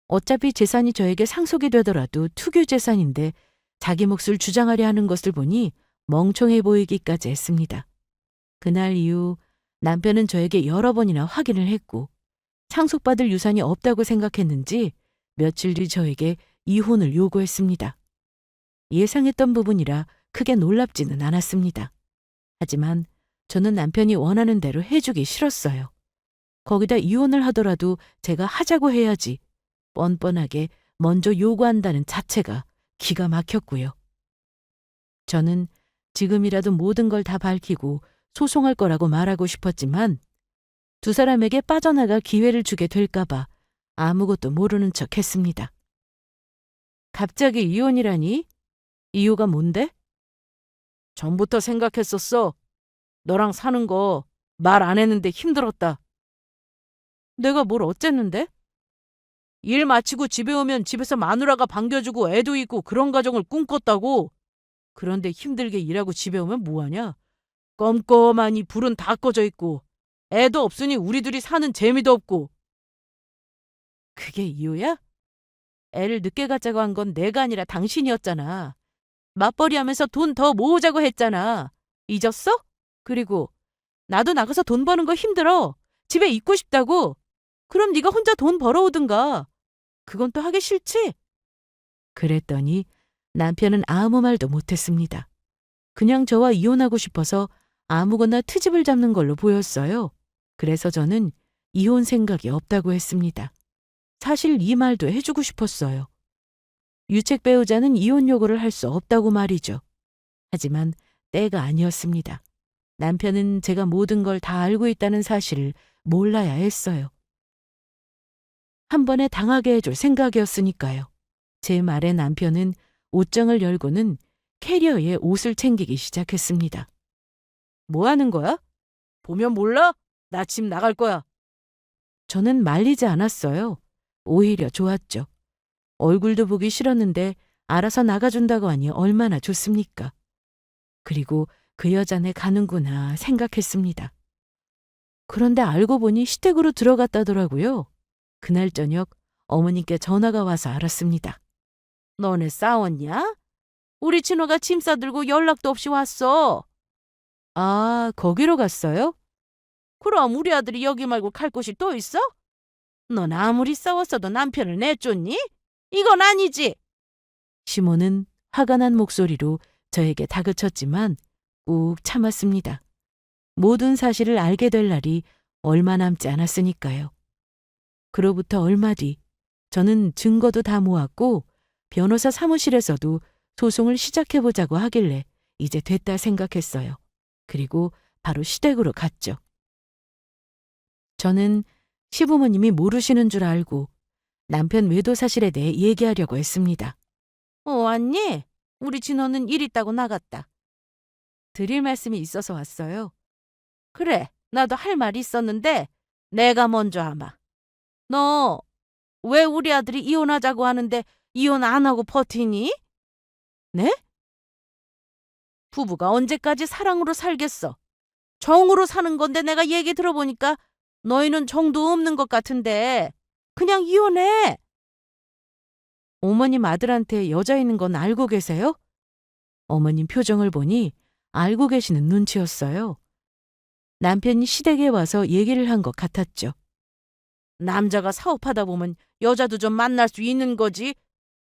어차피 재산이 저에게 상속이 되더라도 투규 재산인데 자기 몫을 주장하려 하는 것을 보니 멍청해 보이기까지 했습니다. 그날 이후 남편은 저에게 여러 번이나 확인을 했고 상속받을 유산이 없다고 생각했는지 며칠 뒤 저에게 이혼을 요구했습니다. 예상했던 부분이라 크게 놀랍지는 않았습니다. 하지만 저는 남편이 원하는 대로 해주기 싫었어요. 거기다 이혼을 하더라도 제가 하자고 해야지 뻔뻔하게 먼저 요구한다는 자체가 기가 막혔고요. 저는 지금이라도 모든 걸 다 밝히고 소송할 거라고 말하고 싶었지만 두 사람에게 빠져나갈 기회를 주게 될까봐 아무것도 모르는 척 했습니다. 갑자기 이혼이라니? 이유가 뭔데? 전부터 생각했었어. 너랑 사는 거 말 안 했는데 힘들었다. 내가 뭘 어쨌는데? 일 마치고 집에 오면 집에서 마누라가 반겨주고 애도 있고 그런 가정을 꿈꿨다고. 그런데 힘들게 일하고 집에 오면 뭐하냐? 껌껌하니 불은 다 꺼져 있고 애도 없으니 우리 둘이 사는 재미도 없고. 그게 이유야? 애를 늦게 갖자고 한 건 내가 아니라 당신이었잖아. 맞벌이 하면서 돈 더 모으자고 했잖아. 잊었어? 그리고 나도 나가서 돈 버는 거 힘들어. 집에 있고 싶다고. 그럼 네가 혼자 돈 벌어오든가. 그건 또 하기 싫지? 그랬더니 남편은 아무 말도 못했습니다. 그냥 저와 이혼하고 싶어서 아무거나 트집을 잡는 걸로 보였어요. 그래서 저는 이혼 생각이 없다고 했습니다. 사실 이 말도 해주고 싶었어요. 유책 배우자는 이혼 요구를 할 수 없다고 말이죠. 하지만 때가 아니었습니다. 남편은 제가 모든 걸 다 알고 있다는 사실을 몰라야 했어요. 한 번에 당하게 해줄 생각이었으니까요. 제 말에 남편은 옷장을 열고는 캐리어에 옷을 챙기기 시작했습니다. 뭐 하는 거야? 보면 몰라? 나 집 나갈 거야. 저는 말리지 않았어요. 오히려 좋았죠. 얼굴도 보기 싫었는데 알아서 나가준다고 하니 얼마나 좋습니까? 그리고 그 여자네 가는구나 생각했습니다. 그런데 알고 보니 시댁으로 들어갔다더라고요. 그날 저녁 어머님께 전화가 와서 알았습니다. 너네 싸웠냐? 우리 진호가 짐 싸들고 연락도 없이 왔어. 아, 거기로 갔어요? 그럼 우리 아들이 여기 말고 갈 곳이 또 있어? 넌 아무리 싸웠어도 남편을 내쫓니? 이건 아니지. 시모는 화가 난 목소리로 저에게 다그쳤지만 꾹 참았습니다. 모든 사실을 알게 될 날이 얼마 남지 않았으니까요. 그로부터 얼마 뒤 저는 증거도 다 모았고 변호사 사무실에서도 소송을 시작해보자고 하길래 이제 됐다 생각했어요. 그리고 바로 시댁으로 갔죠. 저는 시부모님이 모르시는 줄 알고 남편 외도 사실에 대해 얘기하려고 했습니다. 왔니? 우리 진호는 일 있다고 나갔다. 드릴 말씀이 있어서 왔어요. 그래, 나도 할 말이 있었는데 내가 먼저 하마. 너 왜 우리 아들이 이혼하자고 하는데 이혼 안 하고 버티니? 네? 부부가 언제까지 사랑으로 살겠어? 정으로 사는 건데 내가 얘기 들어보니까 너희는 정도 없는 것 같은데 그냥 이혼해. 어머님 아들한테 여자 있는 건 알고 계세요? 어머님 표정을 보니 알고 계시는 눈치였어요. 남편이 시댁에 와서 얘기를 한 것 같았죠. 남자가 사업하다 보면 여자도 좀 만날 수 있는 거지.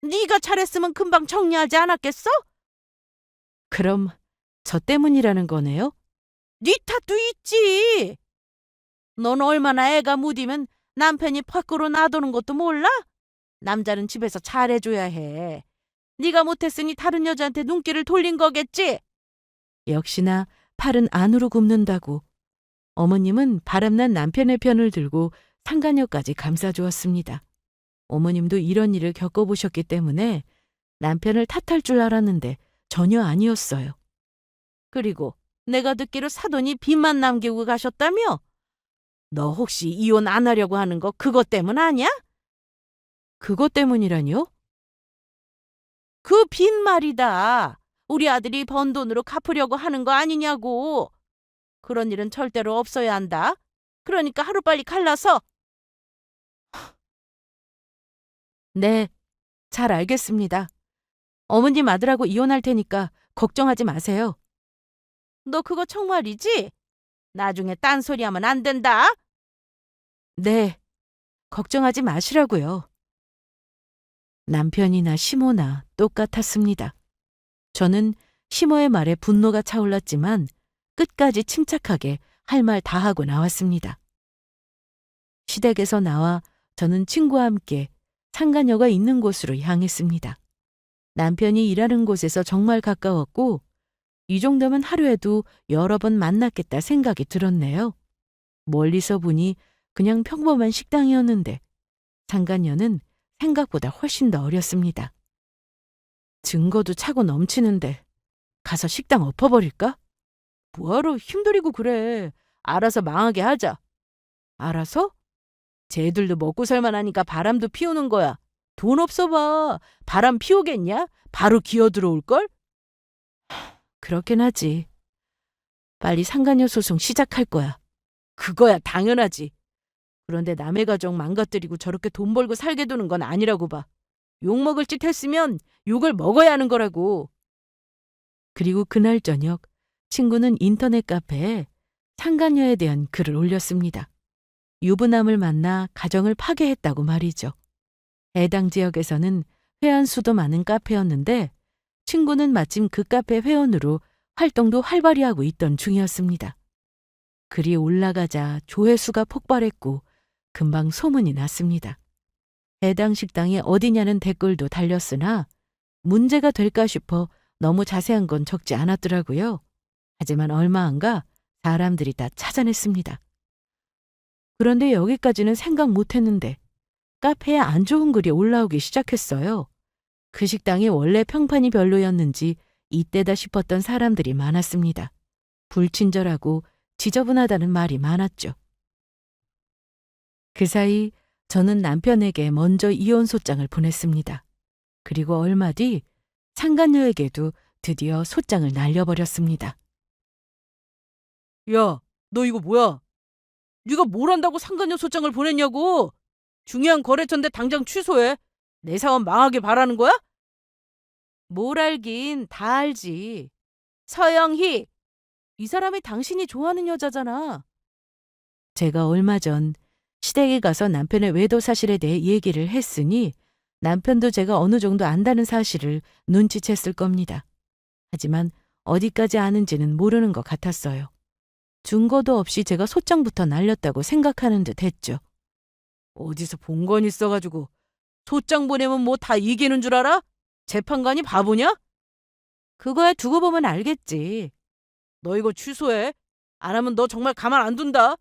네가 잘했으면 금방 정리하지 않았겠어? 그럼 저 때문이라는 거네요? 네 탓도 있지. 넌 얼마나 애가 무디면 남편이 밖으로 놔두는 것도 몰라? 남자는 집에서 잘해줘야 해. 네가 못했으니 다른 여자한테 눈길을 돌린 거겠지? 역시나 팔은 안으로 굽는다고 어머님은 바람난 남편의 편을 들고 상간녀까지 감싸주었습니다. 어머님도 이런 일을 겪어보셨기 때문에 남편을 탓할 줄 알았는데 전혀 아니었어요. 그리고 내가 듣기로 사돈이 빚만 남기고 가셨다며? 너 혹시 이혼 안 하려고 하는 거 그것 때문 아니야? 그것 때문이라니요? 그 빚 말이다. 우리 아들이 번 돈으로 갚으려고 하는 거 아니냐고. 그런 일은 절대로 없어야 한다. 그러니까 하루빨리 갈라서. 네, 잘 알겠습니다. 어머님 아들하고 이혼할 테니까 걱정하지 마세요. 너 그거 정말이지? 나중에 딴소리 하면 안 된다. 네, 걱정하지 마시라고요. 남편이나 시모나 똑같았습니다. 저는 시모의 말에 분노가 차올랐지만 끝까지 침착하게 할 말 다 하고 나왔습니다. 시댁에서 나와 저는 친구와 함께 상간녀가 있는 곳으로 향했습니다. 남편이 일하는 곳에서 정말 가까웠고 이 정도면 하루에도 여러 번 만났겠다 생각이 들었네요. 멀리서 보니 그냥 평범한 식당이었는데 상간녀는 생각보다 훨씬 더 어렸습니다. 증거도 차고 넘치는데 가서 식당 엎어버릴까? 뭐하러 힘들이고 그래. 알아서 망하게 하자. 알아서? 쟤들도 먹고 살만하니까 바람도 피우는 거야. 돈 없어 봐. 바람 피우겠냐? 바로 기어들어올걸? 그렇긴 하지. 빨리 상간녀 소송 시작할 거야. 그거야 당연하지. 그런데 남의 가정 망가뜨리고 저렇게 돈 벌고 살게 두는 건 아니라고 봐. 욕먹을 짓 했으면 욕을 먹어야 하는 거라고. 그리고 그날 저녁 친구는 인터넷 카페에 상간녀에 대한 글을 올렸습니다. 유부남을 만나 가정을 파괴했다고 말이죠. 해당 지역에서는 회원 수도 많은 카페였는데 친구는 마침 그 카페 회원으로 활동도 활발히 하고 있던 중이었습니다. 글이 올라가자 조회수가 폭발했고 금방 소문이 났습니다. 해당 식당이 어디냐는 댓글도 달렸으나 문제가 될까 싶어 너무 자세한 건 적지 않았더라고요. 하지만 얼마 안 가 사람들이 다 찾아냈습니다. 그런데 여기까지는 생각 못했는데 카페에 안 좋은 글이 올라오기 시작했어요. 그 식당이 원래 평판이 별로였는지 이때다 싶었던 사람들이 많았습니다. 불친절하고 지저분하다는 말이 많았죠. 그 사이 저는 남편에게 먼저 이혼 소장을 보냈습니다. 그리고 얼마 뒤 상간녀에게도 드디어 소장을 날려버렸습니다. 야, 너 이거 뭐야? 네가 뭘 한다고 상간녀 소장을 보냈냐고? 중요한 거래처인데 당장 취소해. 내 사업 망하게 바라는 거야? 뭘 알긴 다 알지. 서영희, 이 사람이 당신이 좋아하는 여자잖아. 제가 얼마 전 시댁에 가서 남편의 외도 사실에 대해 얘기를 했으니 남편도 제가 어느 정도 안다는 사실을 눈치챘을 겁니다. 하지만 어디까지 아는지는 모르는 것 같았어요. 증거도 없이 제가 소장부터 날렸다고 생각하는 듯 했죠. 어디서 본 건 있어가지고 소장 보내면 뭐 다 이기는 줄 알아? 재판관이 바보냐? 그거야 두고 보면 알겠지. 너 이거 취소해. 안 하면 너 정말 가만 안 둔다.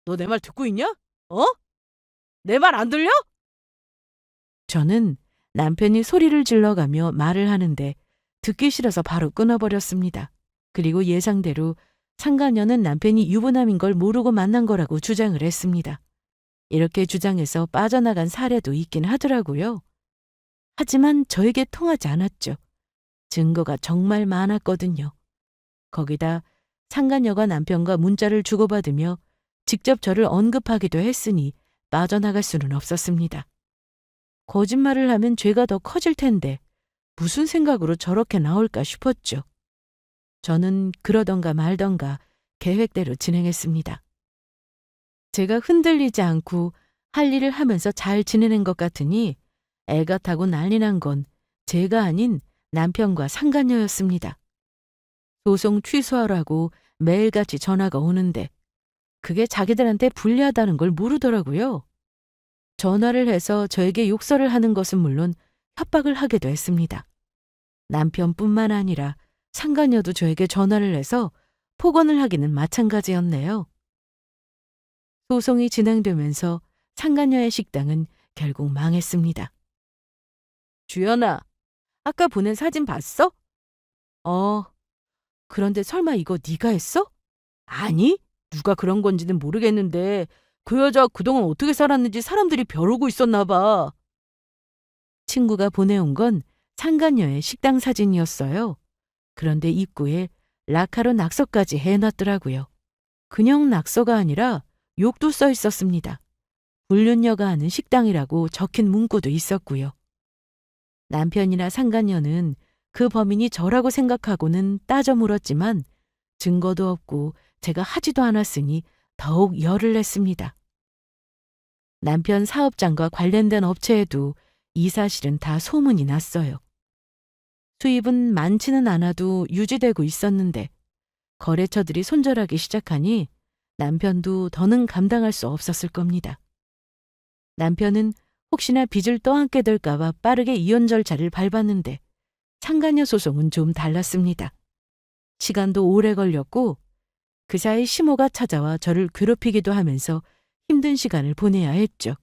너 내 말 듣고 있냐? 어? 내 말 안 들려? 저는 남편이 소리를 질러가며 말을 하는데 듣기 싫어서 바로 끊어버렸습니다. 그리고 예상대로 상간녀는 남편이 유부남인 걸 모르고 만난 거라고 주장을 했습니다. 이렇게 주장해서 빠져나간 사례도 있긴 하더라고요. 하지만 저에게 통하지 않았죠. 증거가 정말 많았거든요. 거기다 상간녀가 남편과 문자를 주고받으며 직접 저를 언급하기도 했으니 빠져나갈 수는 없었습니다. 거짓말을 하면 죄가 더 커질 텐데 무슨 생각으로 저렇게 나올까 싶었죠. 저는 그러던가 말던가 계획대로 진행했습니다. 제가 흔들리지 않고 할 일을 하면서 잘 지내는 것 같으니 애가 타고 난리 난 건 제가 아닌 남편과 상간녀였습니다. 소송 취소하라고 매일같이 전화가 오는데 그게 자기들한테 불리하다는 걸 모르더라고요. 전화를 해서 저에게 욕설을 하는 것은 물론 협박을 하기도 했습니다. 남편뿐만 아니라 상간녀도 저에게 전화를 해서 폭언을 하기는 마찬가지였네요. 소송이 진행되면서 상간녀의 식당은 결국 망했습니다. 주연아, 아까 보낸 사진 봤어? 그런데 설마 이거 네가 했어? 아니, 누가 그런 건지는 모르겠는데 그 여자 그동안 어떻게 살았는지 사람들이 벼르고 있었나 봐. 친구가 보내온 건 상간녀의 식당 사진이었어요. 그런데 입구에 라카로 낙서까지 해놨더라고요. 그냥 낙서가 아니라 욕도 써 있었습니다. 불륜녀가 하는 식당이라고 적힌 문구도 있었고요. 남편이나 상간녀는 그 범인이 저라고 생각하고는 따져 물었지만 증거도 없고 제가 하지도 않았으니 더욱 열을 냈습니다. 남편 사업장과 관련된 업체에도 이 사실은 다 소문이 났어요. 수입은 많지는 않아도 유지되고 있었는데 거래처들이 손절하기 시작하니 남편도 더는 감당할 수 없었을 겁니다. 남편은 혹시나 빚을 떠안게 될까봐 빠르게 이혼 절차를 밟았는데 상간녀 소송은 좀 달랐습니다. 시간도 오래 걸렸고 그 사이 시모가 찾아와 저를 괴롭히기도 하면서 힘든 시간을 보내야 했죠.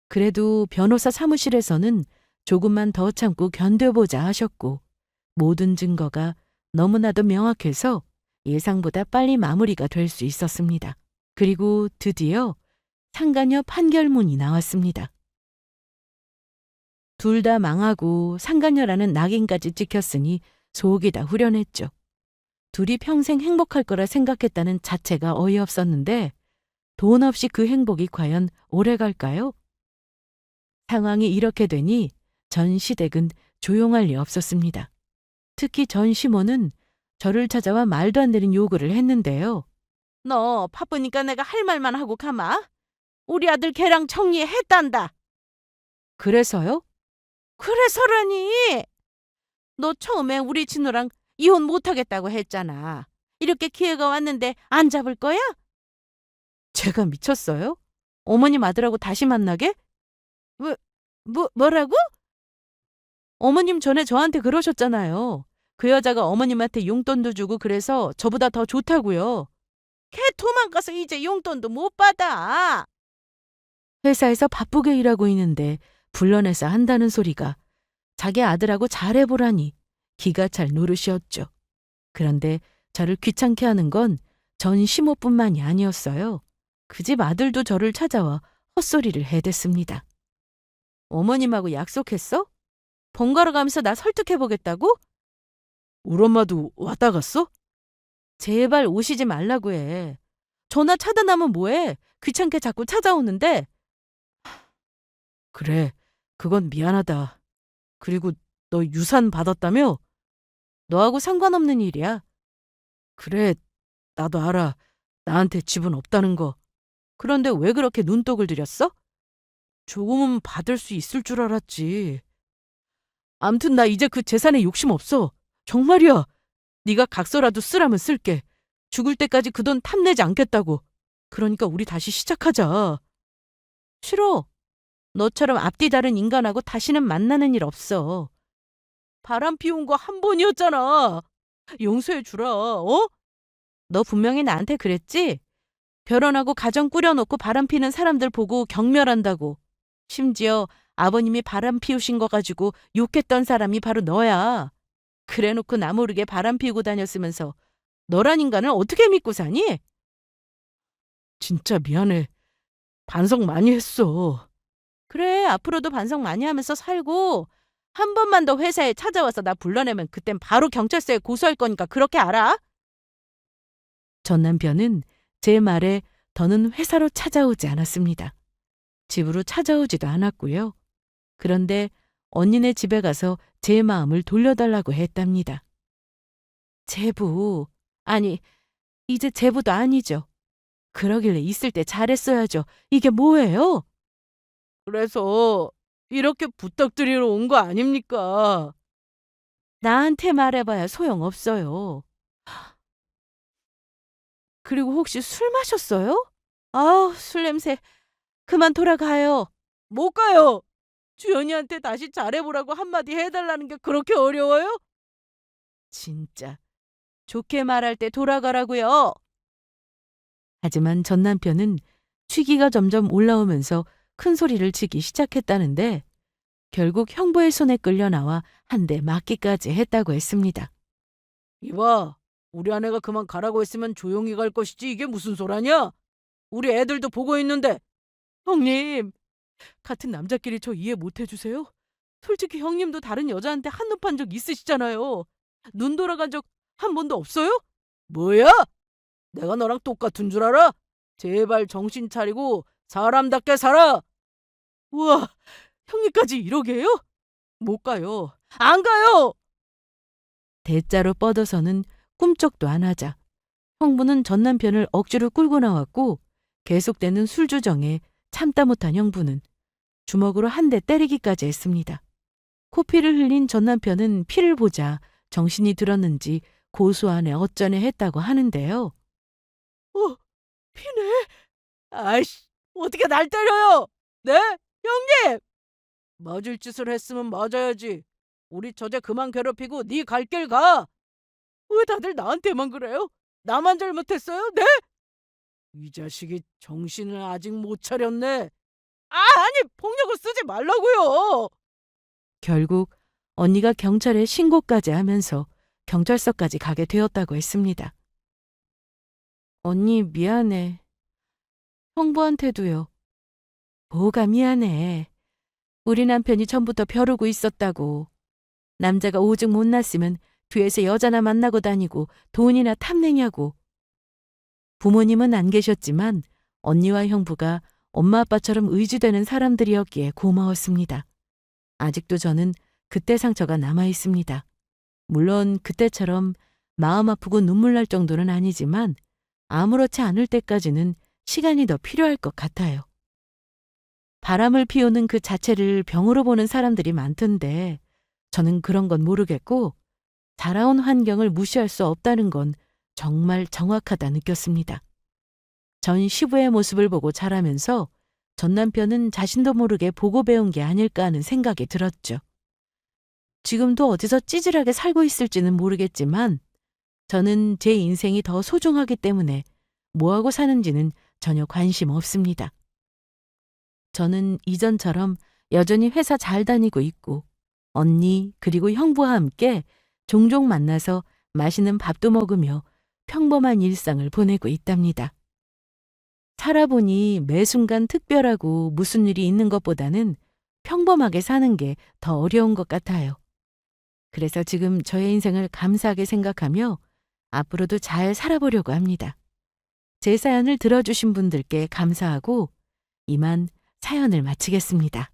그래도 변호사 사무실에서는 조금만 더 참고 견뎌보자 하셨고 모든 증거가 너무나도 명확해서 예상보다 빨리 마무리가 될 수 있었습니다. 그리고 드디어 상간녀 판결문이 나왔습니다. 둘 다 망하고 상간녀라는 낙인까지 찍혔으니 속이 다 후련했죠. 둘이 평생 행복할 거라 생각했다는 자체가 어이없었는데 돈 없이 그 행복이 과연 오래 갈까요? 상황이 이렇게 되니 전 시댁은 조용할 리 없었습니다. 특히 전 시모는 저를 찾아와 말도 안 되는 요구를 했는데요. 너 바쁘니까 내가 할 말만 하고 가마. 우리 아들 걔랑 정리했단다. 그래서요? 그래서라니. 너 처음에 우리 진우랑 이혼 못하겠다고 했잖아. 이렇게 기회가 왔는데 안 잡을 거야? 제가 미쳤어요? 어머님 아들하고 다시 만나게? 뭐라고? 어머님 전에 저한테 그러셨잖아요. 그 여자가 어머님한테 용돈도 주고 그래서 저보다 더 좋다고요. 걔 도망가서 이제 용돈도 못 받아. 회사에서 바쁘게 일하고 있는데 불러내서 한다는 소리가 자기 아들하고 잘해보라니 기가 찰 노릇이었죠. 그런데 저를 귀찮게 하는 건 전 시모뿐만이 아니었어요. 그 집 아들도 저를 찾아와 헛소리를 해댔습니다. 어머님하고 약속했어? 번갈아 가면서 나 설득해보겠다고? 우리 엄마도 왔다 갔어? 제발 오시지 말라고 해. 전화 차단하면 뭐해? 귀찮게 자꾸 찾아오는데. 그래, 그건 미안하다. 그리고 너 유산 받았다며? 너하고 상관없는 일이야. 그래, 나도 알아. 나한테 집은 없다는 거. 그런데 왜 그렇게 눈독을 들였어? 조금은 받을 수 있을 줄 알았지. 암튼 나 이제 그 재산에 욕심 없어. 정말이야. 네가 각서라도 쓰라면 쓸게. 죽을 때까지 그 돈 탐내지 않겠다고. 그러니까 우리 다시 시작하자. 싫어. 너처럼 앞뒤 다른 인간하고 다시는 만나는 일 없어. 바람 피운 거 한 번이었잖아. 용서해 주라. 어? 너 분명히 나한테 그랬지? 결혼하고 가정 꾸려놓고 바람 피는 사람들 보고 경멸한다고. 심지어 아버님이 바람 피우신 거 가지고 욕했던 사람이 바로 너야. 그래놓고 나 모르게 바람 피우고 다녔으면서 너란 인간을 어떻게 믿고 사니? 진짜 미안해. 반성 많이 했어. 그래, 앞으로도 반성 많이 하면서 살고 한 번만 더 회사에 찾아와서 나 불러내면 그땐 바로 경찰서에 고소할 거니까 그렇게 알아? 전 남편은 제 말에 더는 회사로 찾아오지 않았습니다. 집으로 찾아오지도 않았고요. 그런데 언니네 집에 가서 제 마음을 돌려달라고 했답니다. 제부. 아니, 이제 제부도 아니죠. 그러길래 있을 때 잘했어야죠. 이게 뭐예요? 그래서 이렇게 부탁드리러 온 거 아닙니까? 나한테 말해봐야 소용없어요. 그리고 혹시 술 마셨어요? 아우, 술 냄새. 그만 돌아가요. 못 가요. 주연이한테 다시 잘해보라고 한마디 해달라는 게 그렇게 어려워요? 진짜. 좋게 말할 때 돌아가라고요. 하지만 전 남편은 취기가 점점 올라오면서 큰 소리를 치기 시작했다는데 결국 형부의 손에 끌려 나와 한 대 맞기까지 했다고 했습니다. 이봐, 우리 아내가 그만 가라고 했으면 조용히 갈 것이지 이게 무슨 소라냐? 우리 애들도 보고 있는데. 형님, 같은 남자끼리 저 이해 못 해주세요? 솔직히 형님도 다른 여자한테 한눈 판 적 있으시잖아요. 눈 돌아간 적 한 번도 없어요? 뭐야? 내가 너랑 똑같은 줄 알아? 제발 정신 차리고 사람답게 살아. 우와, 형님까지 이러게요? 못 가요. 안 가요. 대자로 뻗어서는 꿈쩍도 안 하자 형부는 전 남편을 억지로 끌고 나왔고 계속되는 술주정에 참다 못한 형부는 주먹으로 한 대 때리기까지 했습니다. 코피를 흘린 전 남편은 피를 보자 정신이 들었는지 고소하네 어쩌네 했다고 하는데요. 피네? 아이씨, 어떻게 날 때려요? 네? 형님! 맞을 짓을 했으면 맞아야지. 우리 처제 그만 괴롭히고 네 갈 길 가. 왜 다들 나한테만 그래요? 나만 잘못했어요? 네? 이 자식이 정신을 아직 못 차렸네. 아니, 폭력을 쓰지 말라고요. 결국 언니가 경찰에 신고까지 하면서 경찰서까지 가게 되었다고 했습니다. 언니 미안해. 형부한테도요. 뭐가 미안해. 우리 남편이 전부터 벼르고 있었다고. 남자가 오죽 못났으면 뒤에서 여자나 만나고 다니고 돈이나 탐내냐고. 부모님은 안 계셨지만 언니와 형부가 엄마 아빠처럼 의지되는 사람들이었기에 고마웠습니다. 아직도 저는 그때 상처가 남아 있습니다. 물론 그때처럼 마음 아프고 눈물 날 정도는 아니지만 아무렇지 않을 때까지는 시간이 더 필요할 것 같아요. 바람을 피우는 그 자체를 병으로 보는 사람들이 많던데 저는 그런 건 모르겠고 살아온 환경을 무시할 수 없다는 건 정말 정확하다 느꼈습니다. 전 시부의 모습을 보고 자라면서 전 남편은 자신도 모르게 보고 배운 게 아닐까 하는 생각이 들었죠. 지금도 어디서 찌질하게 살고 있을지는 모르겠지만 저는 제 인생이 더 소중하기 때문에 뭐하고 사는지는 전혀 관심 없습니다. 저는 이전처럼 여전히 회사 잘 다니고 있고 언니 그리고 형부와 함께 종종 만나서 맛있는 밥도 먹으며 평범한 일상을 보내고 있답니다. 살아보니 매 순간 특별하고 무슨 일이 있는 것보다는 평범하게 사는 게 더 어려운 것 같아요. 그래서 지금 저의 인생을 감사하게 생각하며 앞으로도 잘 살아보려고 합니다. 제 사연을 들어주신 분들께 감사하고 이만 사연을 마치겠습니다.